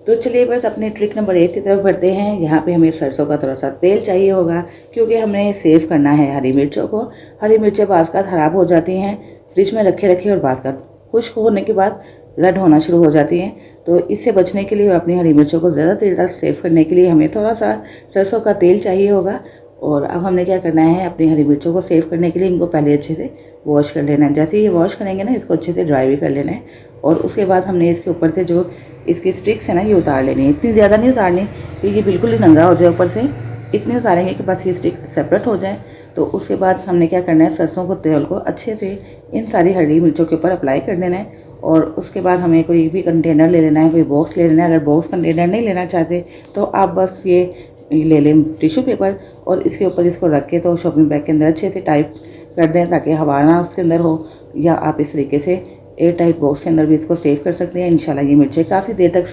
तो चलिए बस अपने ट्रिक नंबर 1 की तरफ बढ़ते हैं। यहाँ पे हमें सरसों का थोड़ा-सा तेल चाहिए होगा, क्योंकि हमने सेव करना है हरी मिर्चों को। हरी मिर्चें बाज़-का ख़राब हो जाती हैं, फ्रिज में रखे-रखे और बाज़-का खुश्क होने के बाद रेड होना शुरू हो जाती हैं। तो इससे बचने के लिए और अपनी हरी मिर्चों को ज़्यादा देर तक सेव करने के लिए हमें थोड़ा-सा सरसों का तेल चाहिए होगा। और अब हमने क्या करना है, अपनी हरी मिर्चों को सेव करने के लिए इनको पहले अच्छे से वॉश कर लेना है। जैसे ही ये वॉश करेंगे ना, इसको अच्छे से ड्राई भी कर लेना है। और उसके बाद हमने इसके ऊपर से जो इसकी स्टिक्स है ना, ये उतार लेनी है। इतनी ज़्यादा नहीं उतारनी कि ये बिल्कुल ही नंगा हो जाए ऊपर से, इतनी उतारेंगे कि बस ये स्टिक सेपरेट हो जाए। तो उसके बाद हमने क्या करना है, सरसों को तेल को अच्छे से इन सारी हरी मिर्चों के ऊपर अप्लाई कर देना है। और उसके बाद हमें कोई भी कंटेनर ले लेना है, कोई बॉक्स ले लेना है। अगर बॉक्स कंटेनर नहीं लेना चाहते तो आप बस ये ले लें टिश्यू पेपर, और इसके ऊपर इसको रख के तो शॉपिंग बैग के अंदर अच्छे से टाइप कर दें ताकि हवा ना उसके अंदर हो। या आप इस तरीके से एयर टाइट बॉक्स के अंदर भी इसको सेव कर सकते हैं। इंशाल्लाह ये मिर्चें काफ़ी देर तक